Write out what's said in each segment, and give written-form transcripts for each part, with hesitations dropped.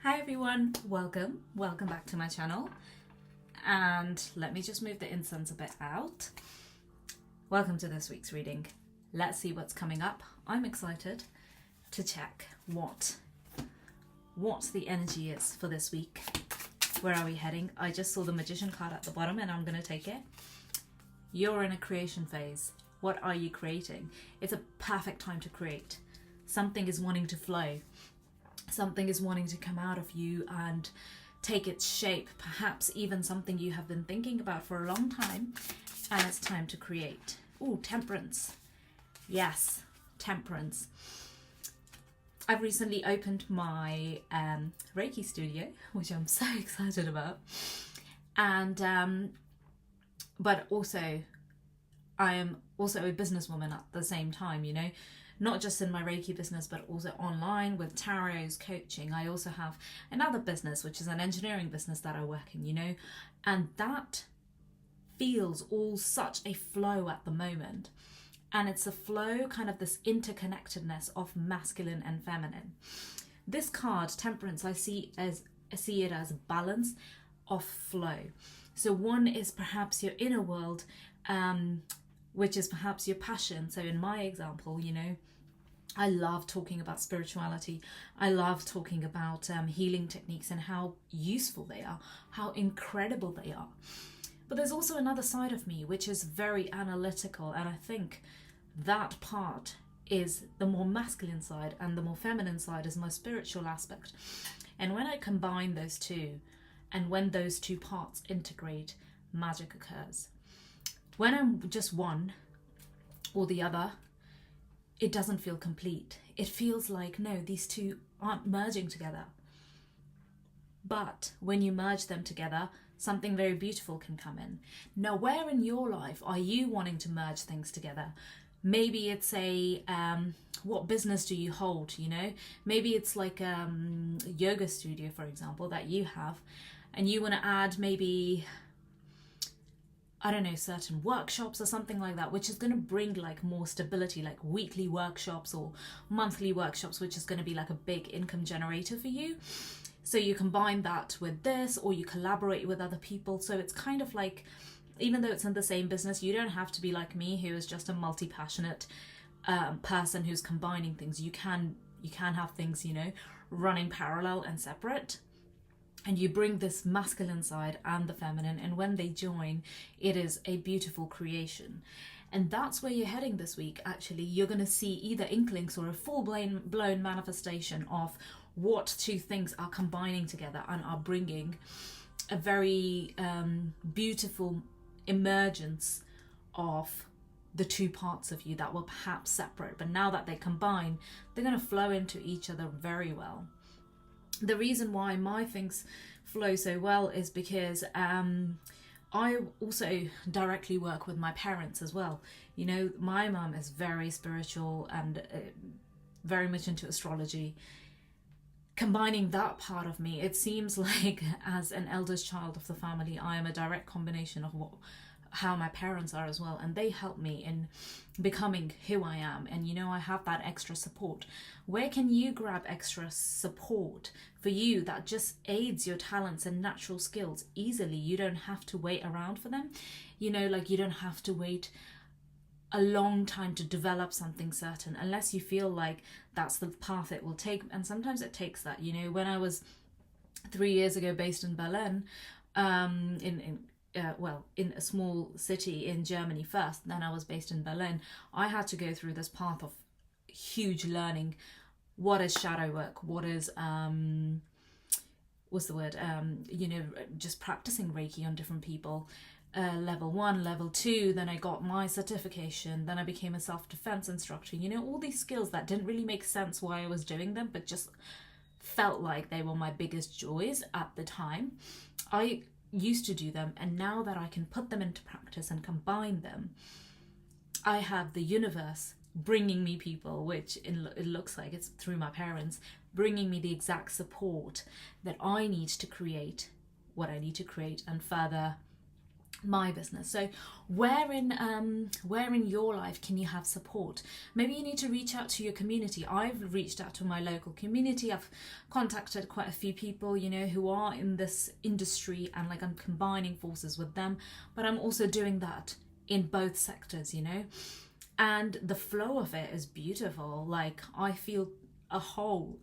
Hi everyone, welcome back to my channel. And let me just move the incense a bit out. Welcome to this week's reading. Let's see what's coming up. I'm excited to check what the energy is for this week. Where are we heading? I just saw the Magician card at the bottom and I'm going to take it. You're in a creation phase. What are you creating? It's a perfect time to create. Something is wanting to flow. Something is wanting to come out of you and take its shape. Perhaps even something you have been thinking about for a long time, and it's time to create. Ooh, temperance. Yes, temperance. I've recently opened my Reiki studio, which I'm so excited about. And but also I am also a businesswoman at the same time, you know. Not just in my Reiki business, but also online with tarots, coaching. I also have another business, which is an engineering business that I work in, you know, and that feels all such a flow at the moment. And it's a flow, kind of this interconnectedness of masculine and feminine. This card, Temperance, I see it as balance of flow. So one is perhaps your inner world, which is perhaps your passion. So in my example, you know, I love talking about spirituality. I love talking about healing techniques and how useful they are, how incredible they are. But there's also another side of me, which is very analytical. And I think that part is the more masculine side and the more feminine side is my spiritual aspect. And when I combine those two, and when those two parts integrate, magic occurs. When I'm just one or the other, it doesn't feel complete. It feels like, no, these two aren't merging together. But when you merge them together, something very beautiful can come in. Now, where in your life are you wanting to merge things together? Maybe it's what business do you hold, you know? Maybe it's like a yoga studio, for example, that you have, and you want to add maybe, I don't know, certain workshops or something like that, which is going to bring like more stability, like weekly workshops or monthly workshops, which is going to be like a big income generator for you. So you combine that with this, or you collaborate with other people. So it's kind of like, even though it's in the same business, you don't have to be like me, who is just a multi-passionate person who's combining things. You can have things, you know, running parallel and separate. And you bring this masculine side and the feminine, and when they join, it is a beautiful creation. And that's where you're heading this week, actually. You're going to see either inklings or a full-blown manifestation of what two things are combining together and are bringing a very beautiful emergence of the two parts of you that were perhaps separate. But now that they combine, they're going to flow into each other very well. The reason why my things flow so well is because I also directly work with my parents as well. You know, my mum is very spiritual and very much into astrology. Combining that part of me, it seems like as an eldest child of the family, I am a direct combination of how my parents are as well, and they help me in becoming who I am. And you know, I have that extra support. Where can you grab extra support for you that just aids your talents and natural skills easily? You don't have to wait around for them, you know, like you don't have to wait a long time to develop something certain, unless you feel like that's the path it will take. And sometimes it takes that, you know. When I was 3 years ago based in Berlin, in a small city in Germany first, then I was based in Berlin, I had to go through this path of huge learning. What is shadow work? What is, you know, just practicing Reiki on different people. Level 1, level 2, then I got my certification, then I became a self-defense instructor. You know, all these skills that didn't really make sense why I was doing them, but just felt like they were my biggest joys at the time. I used to do them, and now that I can put them into practice and combine them, I have the universe bringing me people, which it looks like it's through my parents, bringing me the exact support that I need to create what I need to create and further my business. So where in your life can you have support? Maybe you need to reach out to your community. I've reached out to my local community. I've contacted quite a few people, you know, who are in this industry, and like I'm combining forces with them, but I'm also doing that in both sectors, you know, and the flow of it is beautiful. Like I feel whole.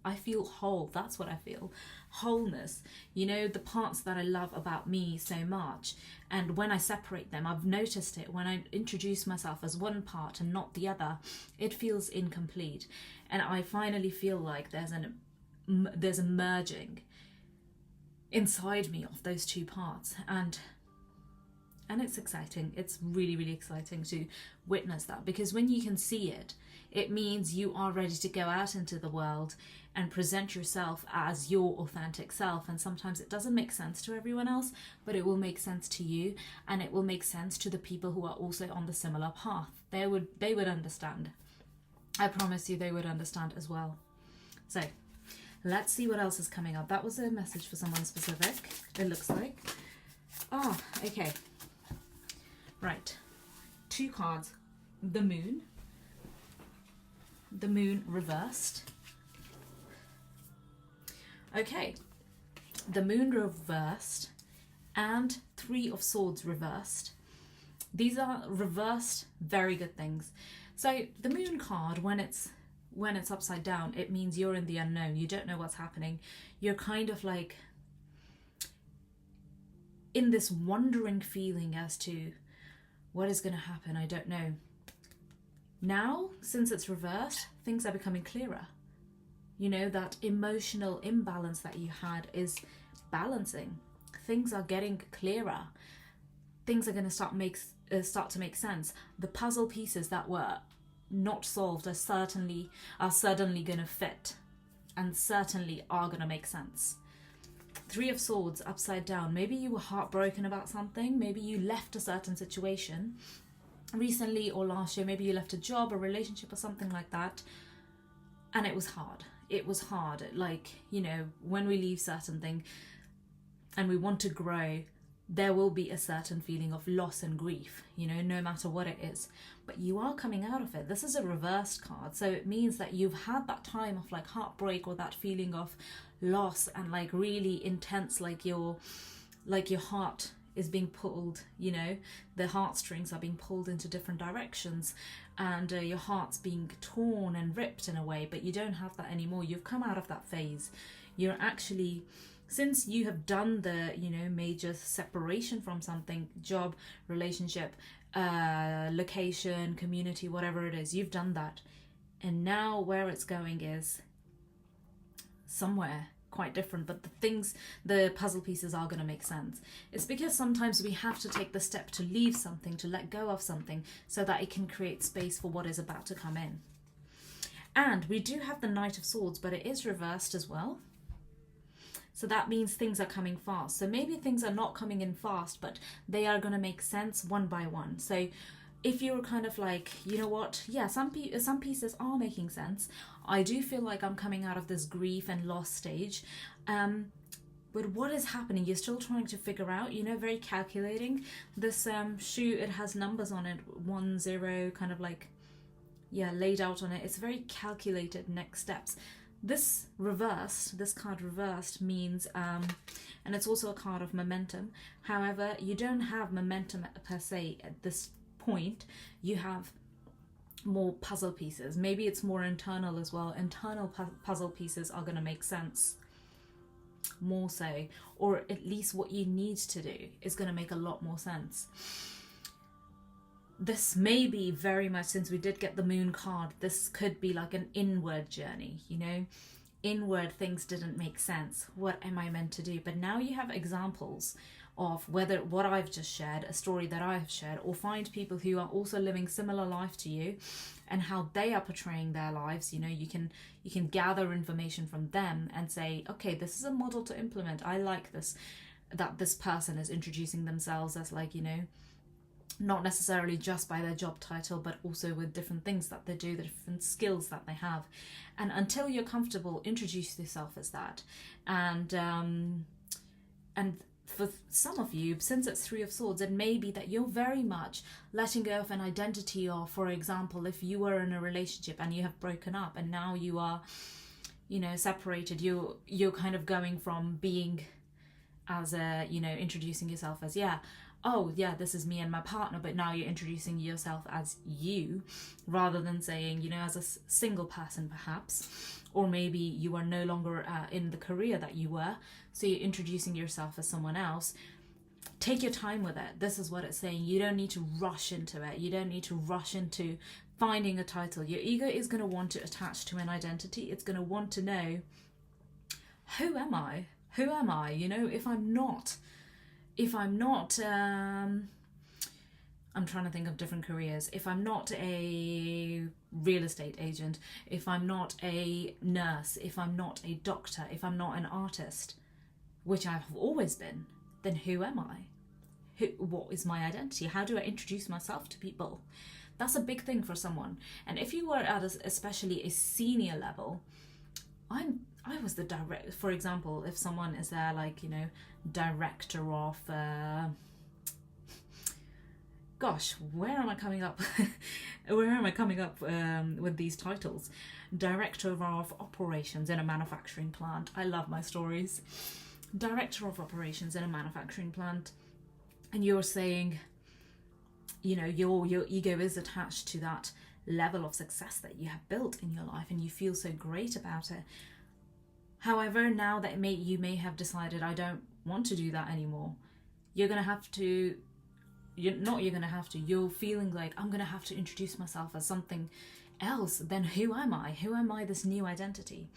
That's what I feel. Wholeness, you know, the parts that I love about me so much. And when I separate them, I've noticed it, when I introduce myself as one part and not the other, it feels incomplete. And I finally feel like there's a merging inside me of those two parts, and it's exciting. It's really, really exciting to witness that, because when you can see it, it means you are ready to go out into the world and present yourself as your authentic self. And sometimes it doesn't make sense to everyone else, but it will make sense to you, and it will make sense to the people who are also on the similar path. They would understand. I promise you they would understand as well. So let's see what else is coming up. That was a message for someone specific, it looks like. Oh, okay. Right. 2 cards. The moon reversed. Okay, the moon reversed and 3 of swords reversed. These are reversed, very good things. So the moon card, when it's upside down, it means you're in the unknown. You don't know what's happening. You're kind of like in this wondering feeling as to what is going to happen. I don't know. Now, since it's reversed, things are becoming clearer. You know, that emotional imbalance that you had is balancing. Things are getting clearer. Things are going to start to make sense. The puzzle pieces that were not solved are suddenly going to fit, and certainly are going to make sense. 3 of swords upside down. Maybe you were heartbroken about something. Maybe you left a certain situation recently or last year. Maybe you left a job, a relationship, or something like that, and it was hard. It was hard. Like, you know, when we leave certain thing and we want to grow, there will be a certain feeling of loss and grief, you know, no matter what it is. But you are coming out of it. This is a reversed card, so it means that you've had that time of like heartbreak, or that feeling of loss, and like really intense, like your heart is being pulled, you know, the heartstrings are being pulled into different directions, and your heart's being torn and ripped in a way, but you don't have that anymore. You've come out of that phase. You're actually, since you have done the, you know, major separation from something, job, relationship, location, community, whatever it is, you've done that. And now where it's going is somewhere quite different, but the puzzle pieces are going to make sense. It's because sometimes we have to take the step to leave something, to let go of something, so that it can create space for what is about to come in. And we do have the Knight of Swords, but it is reversed as well. So that means things are coming fast. So maybe things are not coming in fast, but they are going to make sense one by one. So if you're kind of like, you know what, yeah, some pieces are making sense. I do feel like I'm coming out of this grief and loss stage. But what is happening? You're still trying to figure out, you know, very calculating. This shoe, it has numbers on it, 1, 0, kind of like, yeah, laid out on it. It's very calculated next steps. This card reversed means, and it's also a card of momentum. However, you don't have momentum per se at this point. You have more puzzle pieces. Maybe it's more internal as well. Internal puzzle pieces are going to make sense more so, or at least what you need to do is going to make a lot more sense. This may be very much, since we did get the moon card, this could be like an inward journey, you know, inward things didn't make sense. What am I meant to do? But now you have examples of whether what I've just shared, a story that I have shared, or find people who are also living similar life to you and how they are portraying their lives. You know, you can gather information from them and say, okay, this is a model to implement. I like this, that this person is introducing themselves as, like, you know, not necessarily just by their job title, but also with different things that they do, the different skills that they have. And until you're comfortable, introduce yourself as that. And for some of you, since it's Three of Swords, it may be that you're very much letting go of an identity. Or for example, if you were in a relationship and you have broken up and now you are, you know, separated, you're kind of going from being as a, you know, introducing yourself as, yeah, oh yeah, this is me and my partner, but now you're introducing yourself as you, rather than saying, you know, as a single person perhaps. Or maybe you are no longer in the career that you were, so you're introducing yourself as someone else. Take your time with it. This is what it's saying. You don't need to rush into it. You don't need to rush into finding a title. Your ego is going to want to attach to an identity. It's going to want to know, who am I? Who am I? You know, if I'm not, I'm trying to think of different careers. If I'm not a real estate agent, if I'm not a nurse, if I'm not a doctor, if I'm not an artist, which I've always been, then who am I? What is my identity? How do I introduce myself to people? That's a big thing for someone. And if you were at especially a senior level, I was the direct, for example, if someone is there, like, you know, director of gosh, where am I coming up with these titles? Director of operations in a manufacturing plant. I love my stories. Director of operations in a manufacturing plant, and you're saying, you know, your ego is attached to that level of success that you have built in your life, and you feel so great about it. However, now that you may have decided, I don't want to do that anymore, you're feeling like, I'm going to have to introduce myself as something else. Then who am I? Who am I, this new identity?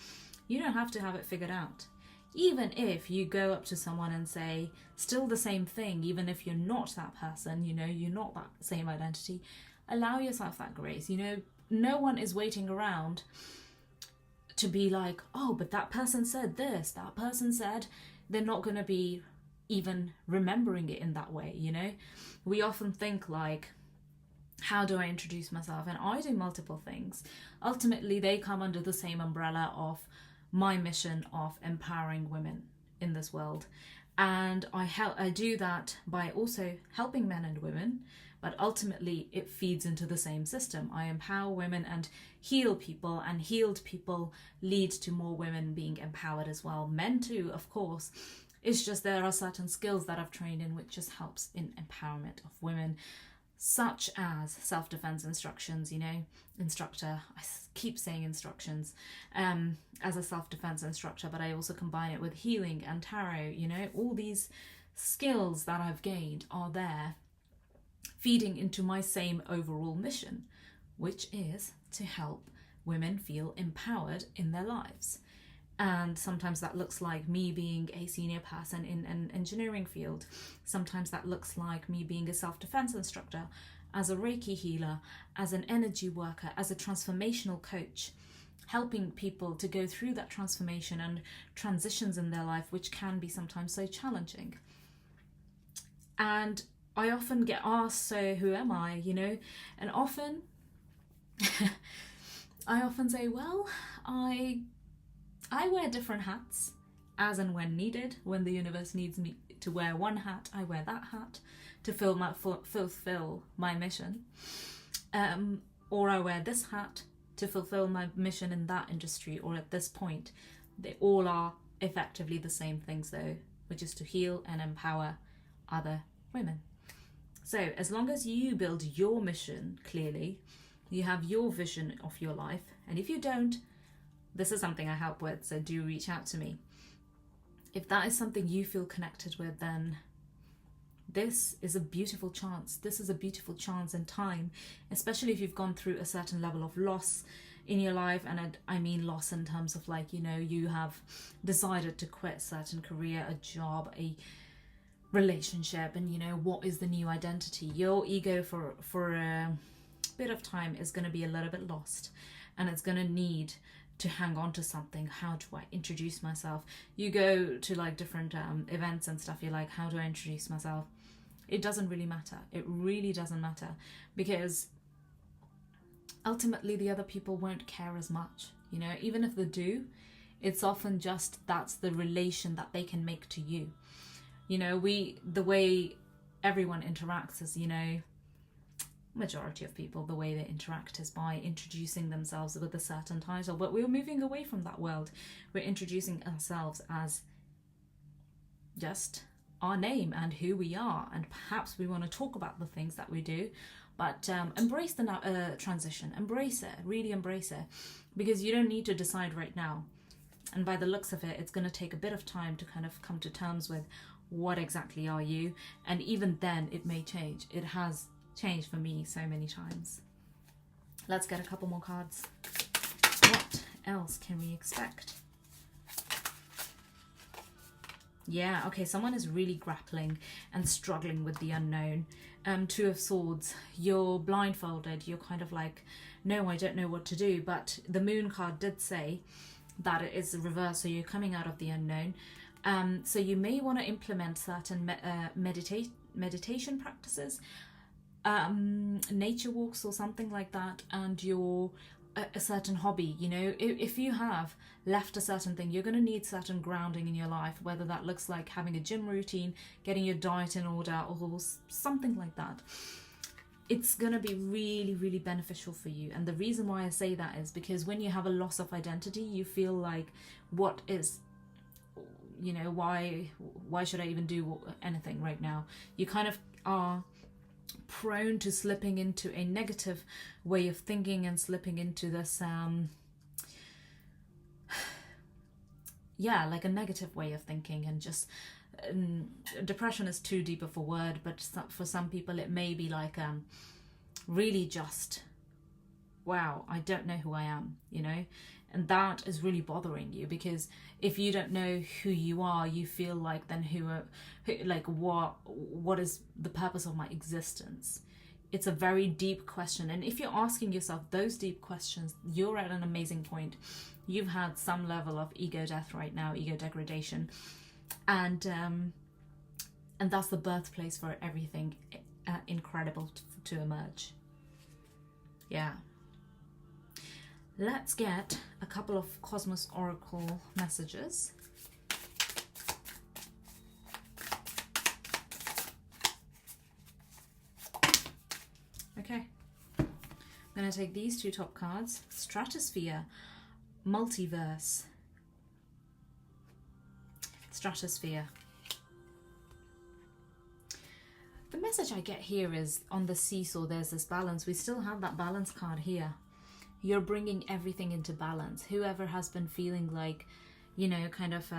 You don't have to have it figured out. Even if you go up to someone and say still the same thing, even if you're not that person, you know, you're not that same identity, allow yourself that grace. You know, no one is waiting around to be like, oh, but that person said this, that person said. They're not going to be even remembering it in that way, you know. We often think like, how do I introduce myself? And I do multiple things. Ultimately, they come under the same umbrella of my mission of empowering women in this world. And I do that by also helping men and women, but ultimately it feeds into the same system. I empower women and heal people, and healed people lead to more women being empowered as well. Men too, of course. It's just there are certain skills that I've trained in which just helps in empowerment of women, such as self-defense instructions, you know, instructor. I keep saying instructions as a self-defense instructor, but I also combine it with healing and tarot, you know. All these skills that I've gained are there feeding into my same overall mission, which is to help women feel empowered in their lives. And sometimes that looks like me being a senior person in an engineering field. Sometimes that looks like me being a self-defense instructor, as a Reiki healer, as an energy worker, as a transformational coach, helping people to go through that transformation and transitions in their life, which can be sometimes so challenging. And I often get asked, so who am I, you know? And often, I often say, well, I wear different hats as and when needed. When the universe needs me to wear one hat, I wear that hat to fulfill my mission. Or I wear this hat to fulfill my mission in that industry or at this point. They all are effectively the same things though, which is to heal and empower other women. So as long as you build your mission clearly, you have your vision of your life, and if you don't, this is something I help with, so do reach out to me. If that is something you feel connected with, then this is a beautiful chance. This is a beautiful chance and time, especially if you've gone through a certain level of loss in your life. And I mean loss in terms of like, you know, you have decided to quit a certain career, a job, a relationship, and you know, what is the new identity? Your ego for a bit of time is going to be a little bit lost, and it's going to need to hang on to something. How do I introduce myself? You go to like different events and stuff, you're like, how do I introduce myself? It doesn't really matter. It really doesn't matter, because ultimately the other people won't care as much, you know. Even if they do, it's often just that's the relation that they can make to you. You know, the way everyone interacts is, you know, majority of people, the way they interact is by introducing themselves with a certain title. But we're moving away from that world. We're introducing ourselves as just our name and who we are, and perhaps we want to talk about the things that we do, but embrace the transition. Embrace it, really embrace it, because you don't need to decide right now. And by the looks of it, it's going to take a bit of time to kind of come to terms with what exactly are you, and even then it may change. It has changed for me so many times. Let's get a couple more cards. What else can we expect? Yeah, okay, someone is really grappling and struggling with the unknown. Two of Swords, you're blindfolded, you're kind of like, no, I don't know what to do. But the Moon card did say that it is the reverse, so you're coming out of the unknown. So you may want to implement certain meditation practices, nature walks or something like that, and your a certain hobby. You know, if you have left a certain thing, you're going to need certain grounding in your life, whether that looks like having a gym routine, getting your diet in order, or something like that. It's going to be really, really beneficial for you. And the reason why I say that is because when you have a loss of identity, you feel like, what is, you know, why should I even do anything right now? You kind of are prone to slipping into a negative way of thinking and slipping into this like a negative way of thinking, and just depression is too deep of a word, but for some people it may be like really just, wow, I don't know who I am, you know. And that is really bothering you, because if you don't know who you are, you feel like, then what is the purpose of my existence? It's a very deep question. And if you're asking yourself those deep questions, you're at an amazing point. You've had some level of ego death right now, ego degradation. And that's the birthplace for everything incredible to emerge. Yeah. Let's get a couple of Cosmos Oracle messages. Okay. I'm going to take these two top cards. Stratosphere, Multiverse. Stratosphere. The message I get here is, on the seesaw there's this balance. We still have that balance card here. You're bringing everything into balance. Whoever has been feeling like, you know, kind of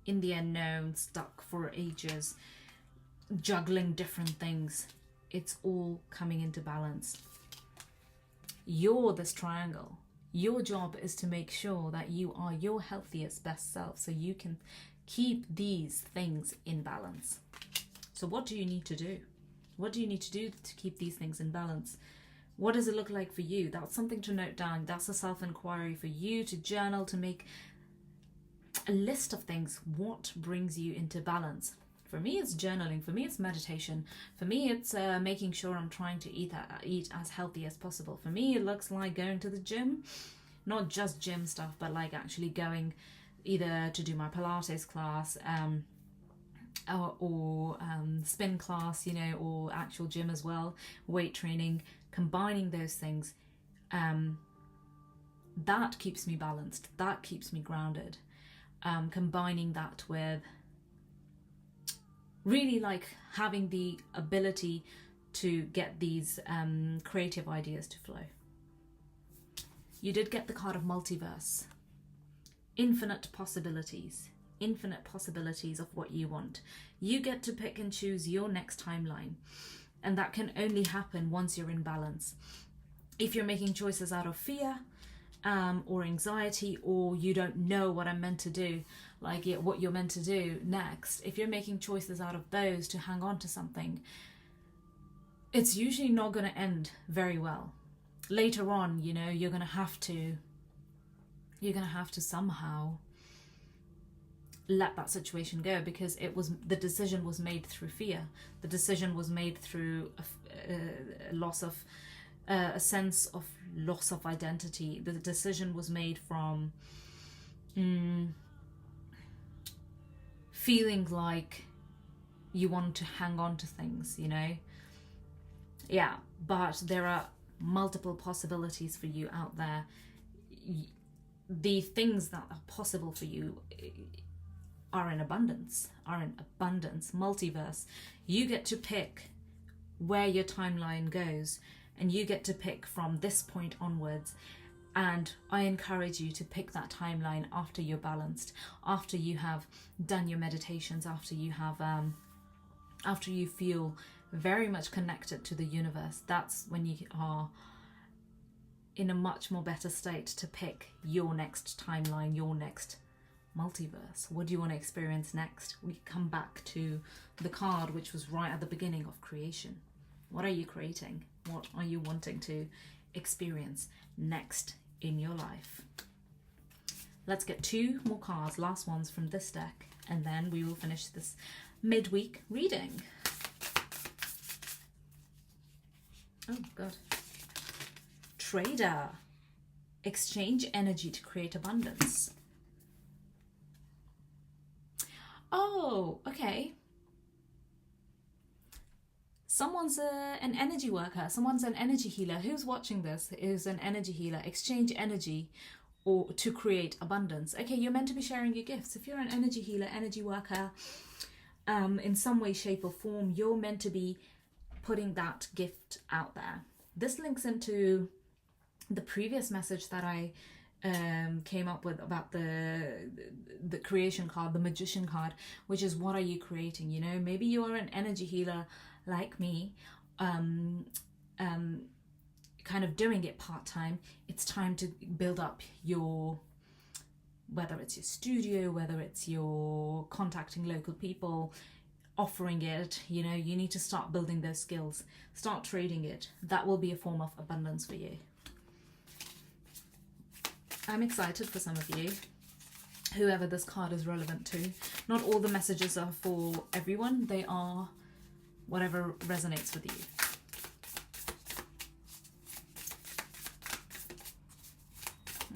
in the unknown, stuck for ages, juggling different things, it's all coming into balance. You're this triangle. Your job is to make sure that you are your healthiest, best self, so you can keep these things in balance. So what do you need to do? What do you need to do to keep these things in balance? What does it look like for you? That's something to note down. That's a self-inquiry for you to journal, to make a list of things. What brings you into balance? For me, it's journaling. For me, it's meditation. For me, it's making sure I'm trying to eat as healthy as possible. For me, it looks like going to the gym. Not just gym stuff, but like actually going either to do my Pilates class, or spin class, you know, or actual gym as well, weight training. Combining those things, that keeps me balanced, that keeps me grounded. Combining that with really like having the ability to get these creative ideas to flow. You did get the card of Multiverse. Infinite possibilities of what you want. You get to pick and choose your next timeline. And that can only happen once you're in balance. If you're making choices out of fear or anxiety, or you don't know what I'm meant to do, like what you're meant to do next, if you're making choices out of those to hang on to something, it's usually not going to end very well. Later on, you know, you're going to have to somehow let that situation go, because the decision was made through fear. The decision was made through a loss of a sense of loss of identity. The decision was made from feeling like you want to hang on to things, you know? Yeah, but there are multiple possibilities for you out there. The things that are possible for you are in abundance, multiverse. You get to pick where your timeline goes, and you get to pick from this point onwards. And I encourage you to pick that timeline after you're balanced, after you have done your meditations, after you have after you feel very much connected to the universe. That's when you are in a much more better state to pick your next timeline, your next multiverse. What do you want to experience next? We come back to the card which was right at the beginning of creation. What are you creating? What are you wanting to experience next in your life? Let's get 2 more cards, last ones from this deck, and then we will finish this midweek reading. Oh god. Trader. Exchange energy to create abundance. Oh, okay. Someone's an energy worker. Someone's an energy healer. Who's watching this is an energy healer. Exchange energy or to create abundance. Okay, you're meant to be sharing your gifts. If you're an energy healer, energy worker, in some way, shape or form, you're meant to be putting that gift out there. This links into the previous message that I came up with about the creation card, the magician card, which is what are you creating? You know, maybe you are an energy healer like me, kind of doing it part-time. It's time to build up your, whether it's your studio, whether it's your contacting local people, offering it, you know, you need to start building those skills, start trading it. That will be a form of abundance for you. I'm excited for some of you, whoever this card is relevant to. Not all the messages are for everyone. They are whatever resonates with you.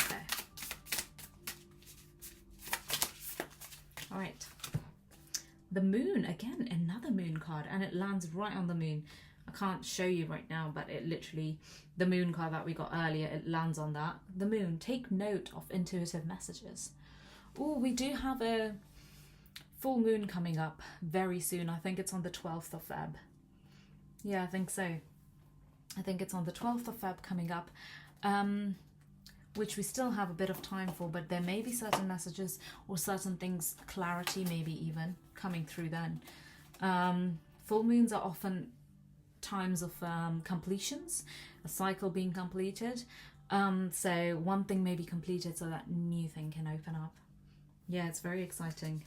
Okay. All right. The moon, again, another moon card, and it lands right on the moon. I can't show you right now, but it literally, the moon card that we got earlier, it lands on that. The moon, take note of intuitive messages. Oh, we do have a full moon coming up very soon. I think it's on the 12th of Feb. Yeah, I think so. I think it's on the 12th of Feb coming up, which we still have a bit of time for, but there may be certain messages or certain things, clarity maybe even, coming through then. Full moons are often times of completions, a cycle being completed. So one thing may be completed so that new thing can open up. Yeah, it's very exciting.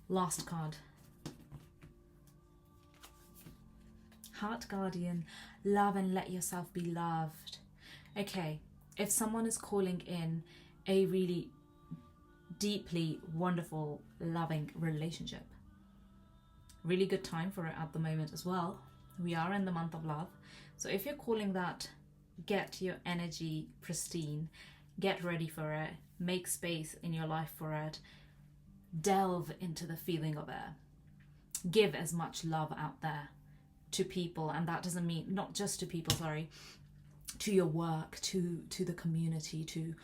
Last card. Heart Guardian, love and let yourself be loved. Okay, if someone is calling in a really deeply wonderful, loving relationship, really good time for it at the moment as well. We are in the month of love. So if you're calling that, get your energy pristine, get ready for it, make space in your life for it, delve into the feeling of it, give as much love out there to people. And that doesn't mean not just to people, sorry, to your work, to the community, to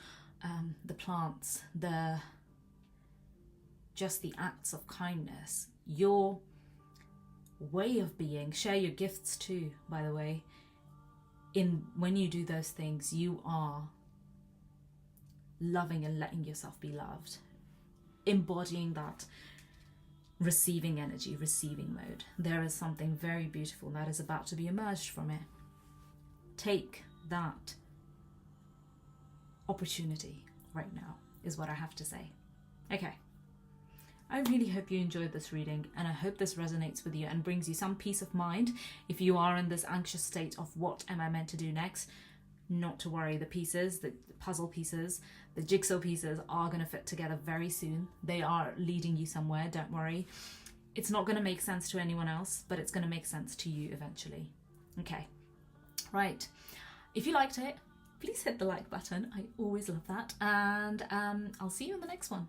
the plants, just the acts of kindness, your way of being. Share your gifts too, by the way. When you do those things, you are loving and letting yourself be loved, embodying that receiving energy, receiving mode. There is something very beautiful that is about to be emerged from it. Take that opportunity right now, is what I have to say. Okay. I really hope you enjoyed this reading, and I hope this resonates with you and brings you some peace of mind if you are in this anxious state of what am I meant to do next. Not to worry, the pieces, the puzzle pieces, the jigsaw pieces are going to fit together very soon. They are leading you somewhere, don't worry. It's not going to make sense to anyone else, but it's going to make sense to you eventually. Okay, right. If you liked it, please hit the like button. I always love that. And I'll see you in the next one.